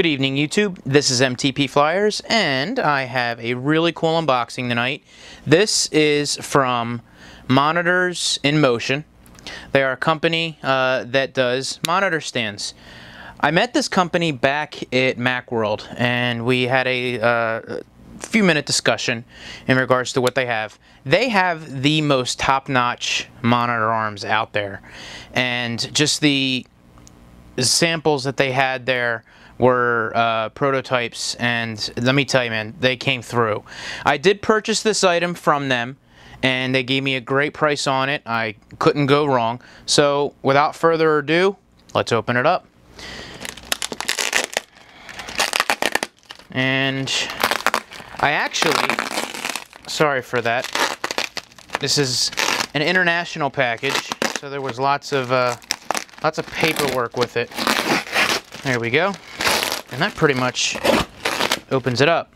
Good evening, YouTube. This is MTP Flyers, and I have a really cool unboxing tonight. This is from Monitors in Motion. They are a company that does monitor stands. I met this company back at Macworld, and we had a few-minute discussion in regards to what they have. They have the most top-notch monitor arms out there, and just the samples that they had there were prototypes, and let me tell you, man, they came through. I did purchase this item from them, and they gave me a great price on it. I couldn't go wrong. So without further ado, let's open it up. And I actually, sorry for that, this is an international package, so there was lots of paperwork with it. There we go. And that pretty much opens it up.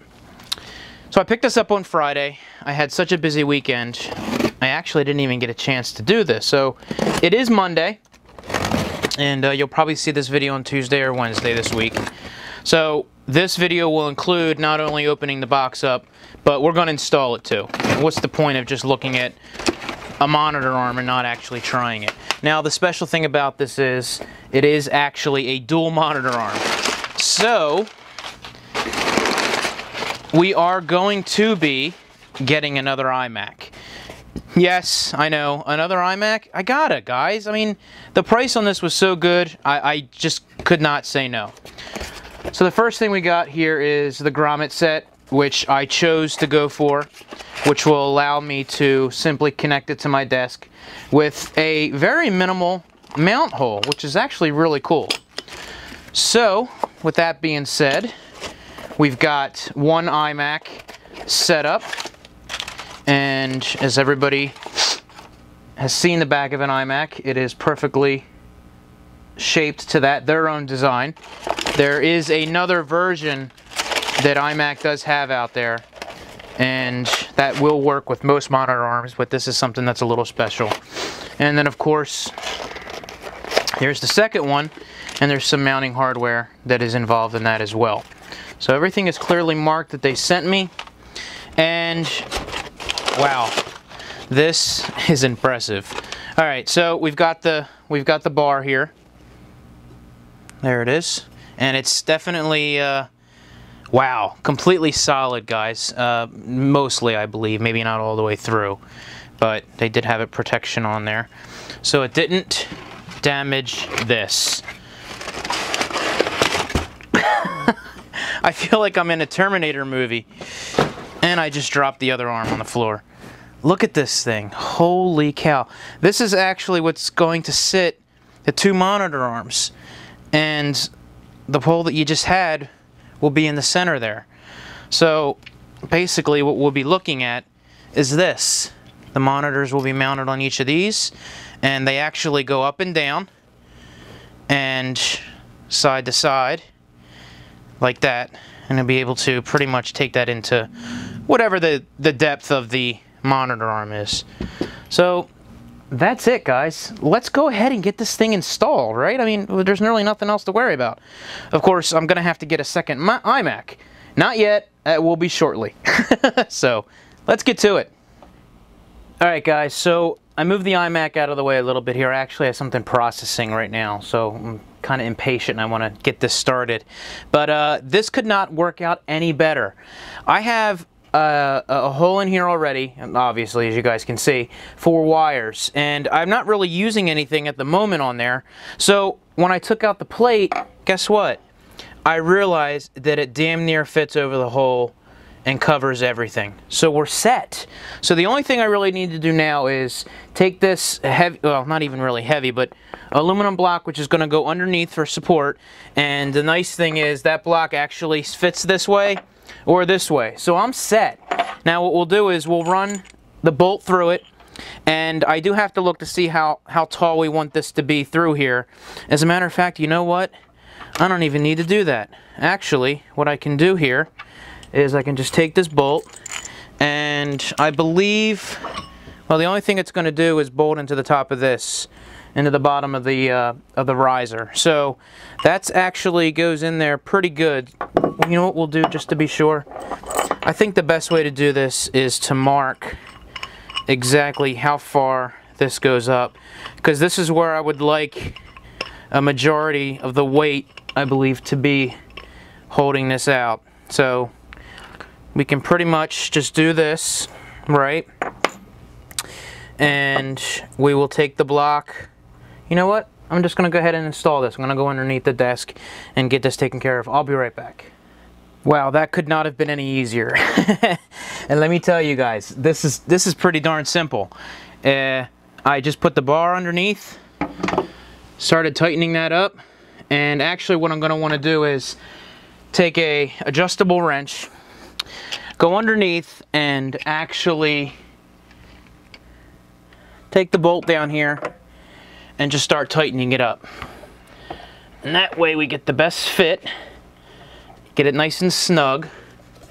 So I picked this up on Friday. I had such a busy weekend, I actually didn't even get a chance to do this. So it is Monday, and you'll probably see this video on Tuesday or Wednesday this week. So this video will include not only opening the box up, but we're going to install it too. What's the point of just looking at a monitor arm and not actually trying it? Now, the special thing about this is it is actually a dual monitor arm. So we are going to be getting another iMac. Yes, I know, another iMac. I got it, guys. I mean, the price on this was so good, I just could not say no. So the first thing we got here is the grommet set, which I chose to go for, which will allow me to simply connect it to my desk with a very minimal mount hole, which is actually really cool. So, with that being said, we've got one iMac set up, and as everybody has seen the back of an iMac, it is perfectly shaped to their own design. There is another version that iMac does have out there, and that will work with most monitor arms, but this is something that's a little special. And then, of course, here's the second one, and there's some mounting hardware that is involved in that as well. So everything is clearly marked that they sent me, and wow, this is impressive. All right, so we've got the bar here. There it is, and it's definitely wow, completely solid, guys. Mostly, I believe, maybe not all the way through, but they did have a protection on there, so it didn't damage this. I feel like I'm in a Terminator movie, and I just dropped the other arm on the floor. Look at this thing. Holy cow. This is actually what's going to sit the two monitor arms, and the pole that you just had will be in the center there. So basically what we'll be looking at is this. The monitors will be mounted on each of these, and they actually go up and down and side to side like that, and you'll be able to pretty much take that into whatever the depth of the monitor arm is. So that's it, guys. Let's go ahead and get this thing installed, right? I mean, there's really nothing else to worry about. Of course, I'm going to have to get a second iMac. Not yet. It will be shortly. So let's get to it. All right, guys. So I moved the iMac out of the way a little bit here. I actually have something processing right now, so I'm kind of impatient and I want to get this started. But this could not work out any better. I have a hole in here already, obviously, as you guys can see, for wires, and I'm not really using anything at the moment on there. So when I took out the plate, guess what? I realized that it damn near fits over the hole and covers everything. So we're set. So the only thing I really need to do now is take this heavy, well, not even really heavy, but aluminum block, which is going to go underneath for support. And the nice thing is that block actually fits this way or this way. So I'm set. Now what we'll do is we'll run the bolt through it, and I do have to look to see how tall we want this to be through here. As a matter of fact, you know what? I don't even need to do that. Actually, what I can do here is I can just take this bolt, and I believe, well, the only thing it's going to do is bolt into the top of this, into the bottom of the riser. So that's actually goes in there pretty good. You know what we'll do just to be sure? I think the best way to do this is to mark exactly how far this goes up, because this is where I would like a majority of the weight, I believe, to be holding this out. So we can pretty much just do this, right? And we will take the block. You know what? I'm just going to go ahead and install this. I'm going to go underneath the desk and get this taken care of. I'll be right back. Wow, that could not have been any easier. And let me tell you guys, this is pretty darn simple. I just put the bar underneath, started tightening that up, and actually what I'm going to want to do is take a adjustable wrench, go underneath, and actually take the bolt down here and just start tightening it up. And that way we get the best fit, get it nice and snug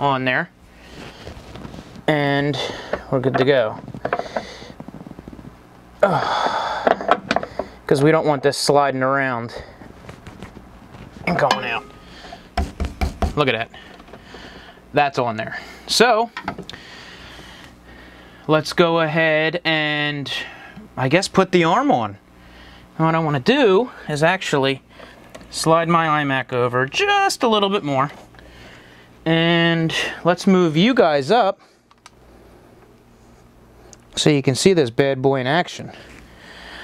on there, and we're good to go. Because we don't want this sliding around and going out. Look at that. That's on there. So let's go ahead and I guess put the arm on. And what I want to do is actually slide my iMac over just a little bit more. And let's move you guys up so you can see this bad boy in action.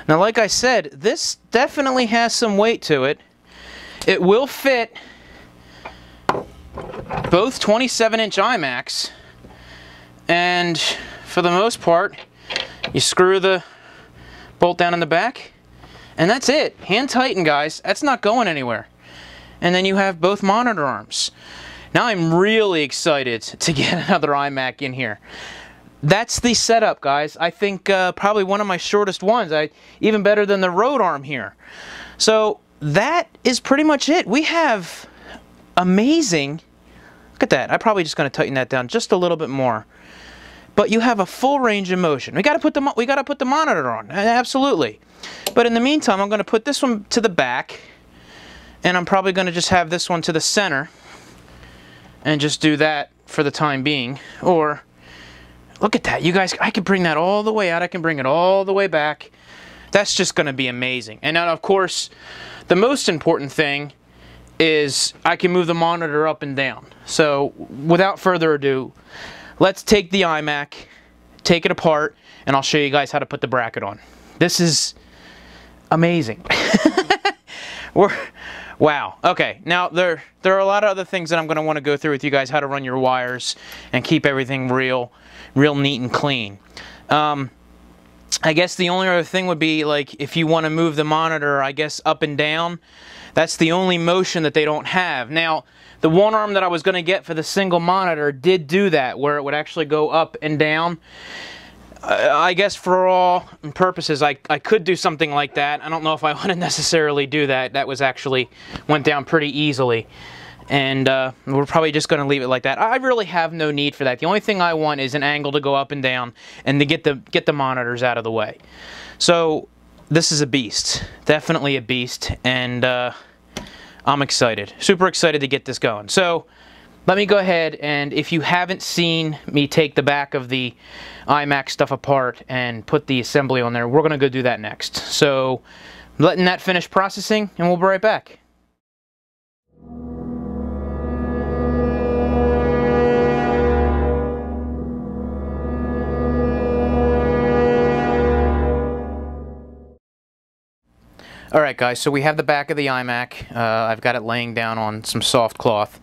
Now, like I said, this definitely has some weight to it. It will fit both 27-inch iMacs, and for the most part, you screw the bolt down in the back, and that's it. Hand tighten, guys. That's not going anywhere. And then you have both monitor arms. Now I'm really excited to get another iMac in here. That's the setup, guys. I think probably one of my shortest ones. Even better than the Rode arm here. So that is pretty much it. We have amazing. Look at that. I'm probably just going to tighten that down just a little bit more. But you have a full range of motion. We got to put the monitor on. Absolutely. But in the meantime, I'm going to put this one to the back, and I'm probably going to just have this one to the center, and just do that for the time being. Or look at that, you guys, I can bring that all the way out, I can bring it all the way back. That's just going to be amazing. And now, of course, the most important thing is I can move the monitor up and down. So, without further ado, let's take the iMac, take it apart, and I'll show you guys how to put the bracket on. This is amazing. Wow. Okay, now there are a lot of other things that I'm going to want to go through with you guys, how to run your wires and keep everything real neat and clean. I guess the only other thing would be, like, if you want to move the monitor, I guess, up and down. That's the only motion that they don't have. Now, the one arm that I was going to get for the single monitor did do that, where it would actually go up and down. I guess for all purposes, I could do something like that. I don't know if I want to necessarily do that. That was actually went down pretty easily. And we're probably just going to leave it like that. I really have no need for that. The only thing I want is an angle to go up and down and to get the monitors out of the way. So this is a beast. Definitely a beast. And I'm excited. Super excited to get this going. So let me go ahead, and if you haven't seen me take the back of the iMac stuff apart and put the assembly on there, we're going to go do that next. So letting that finish processing, and we'll be right back. Alright guys, so we have the back of the iMac. I've got it laying down on some soft cloth,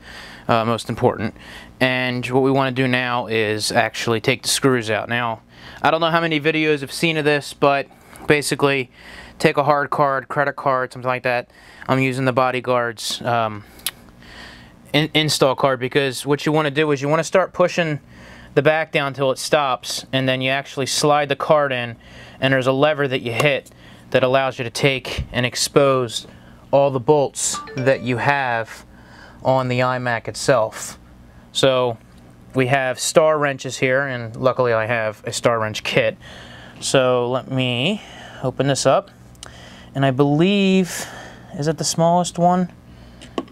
most important. And what we want to do now is actually take the screws out. Now, I don't know how many videos you've seen of this, but basically take a hard card, credit card, something like that. I'm using the Bodyguard's install card, because what you want to do is you want to start pushing the back down until it stops, and then you actually slide the card in, and there's a lever that you hit that allows you to take and expose all the bolts that you have on the iMac itself. So we have star wrenches here, and luckily I have a star wrench kit. So let me open this up, And I believe, is it the smallest one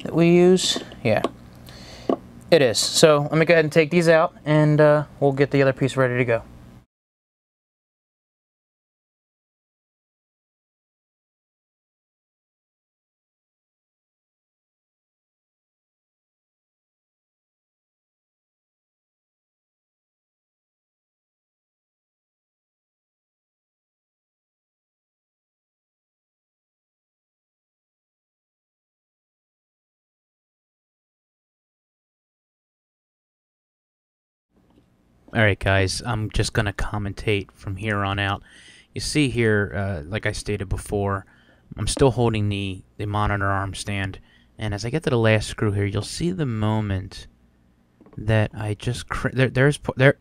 that we use? Yeah, it is. So let me go ahead and take these out, and we'll get the other piece ready to go. Alright guys, I'm just going to commentate from here on out. You see here, like I stated before, I'm still holding the monitor arm stand, and as I get to the last screw here, you'll see the moment that I just... there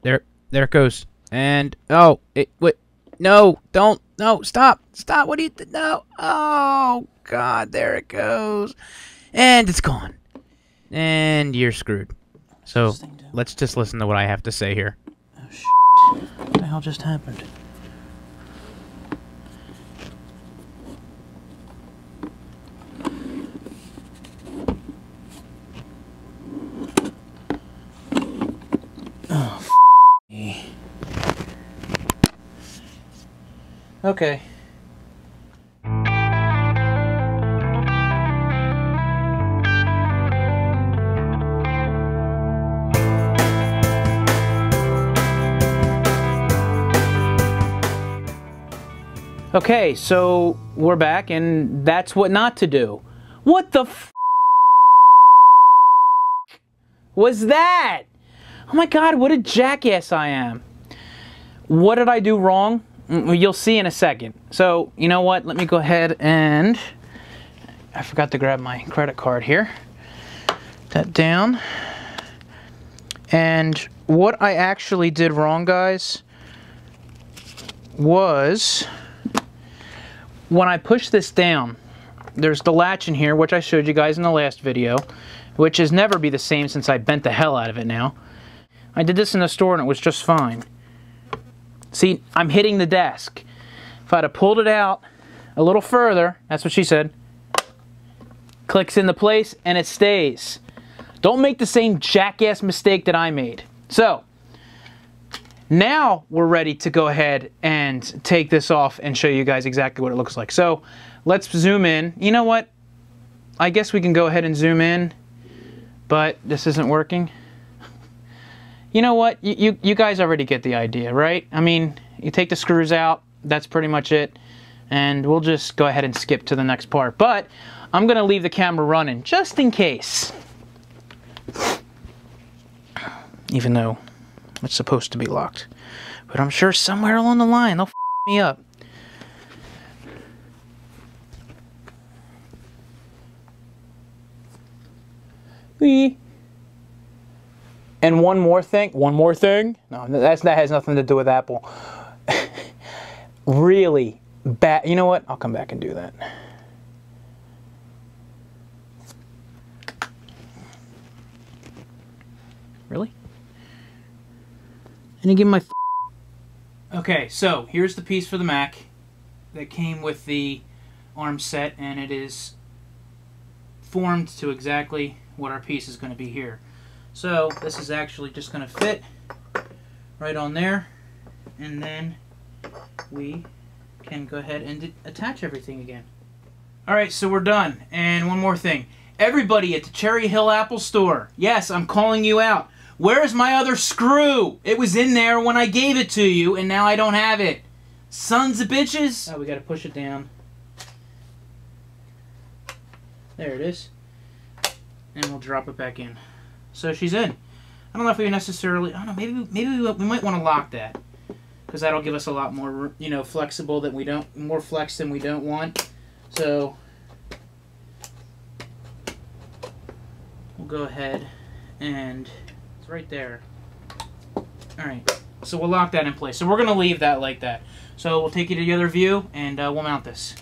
it goes. And, oh, wait, no, don't, no, stop, what do you, no, oh, God, there it goes. And it's gone. And you're screwed. So, let's just listen to what I have to say here. Oh, shit. What the hell just happened? Oh, me. Okay. Okay, so we're back, and that's what not to do. What the f was that? Oh my God, what a jackass I am. What did I do wrong? You'll see in a second. So, you know what? Let me go ahead and... I forgot to grab my credit card here. That down. And what I actually did wrong, guys, was... when I push this down, there's the latch in here, which I showed you guys in the last video, which has never be the same since I bent the hell out of it now. I did this in the store and it was just fine. See, I'm hitting the desk. If I'd have pulled it out a little further, that's what she said, clicks into place and it stays. Don't make the same jackass mistake that I made. So, now we're ready to go ahead and take this off and show you guys exactly what it looks like. So let's zoom in. You know what? I guess we can go ahead and zoom in, but this isn't working. You know what? You guys already get the idea, right? I mean, you take the screws out, that's pretty much it, and we'll just go ahead and skip to the next part. But I'm going to leave the camera running just in case. Even though it's supposed to be locked. But I'm sure somewhere along the line they'll f me up. Wee. And one more thing. No, that has nothing to do with Apple. Really bad. You know what? I'll come back and do that. Really? And you give my... Okay, so here's the piece for the Mac that came with the arm set, and it is formed to exactly what our piece is going to be here. So this is actually just going to fit right on there, and then we can go ahead and attach everything again. Alright, so we're done. And one more thing. Everybody at the Cherry Hill Apple Store, yes, I'm calling you out. Where's my other screw? It was in there when I gave it to you, and now I don't have it. Sons of bitches. Oh, we gotta push it down. There it is. And we'll drop it back in. So she's in. I don't know if we necessarily... I don't know, maybe we might want to lock that. Because that'll give us a lot more, you know, flexible than we don't... more flex than we don't want. So... we'll go ahead and... it's right there. Alright, so we'll lock that in place. So we're going to leave that like that. So we'll take you to the other view and we'll mount this.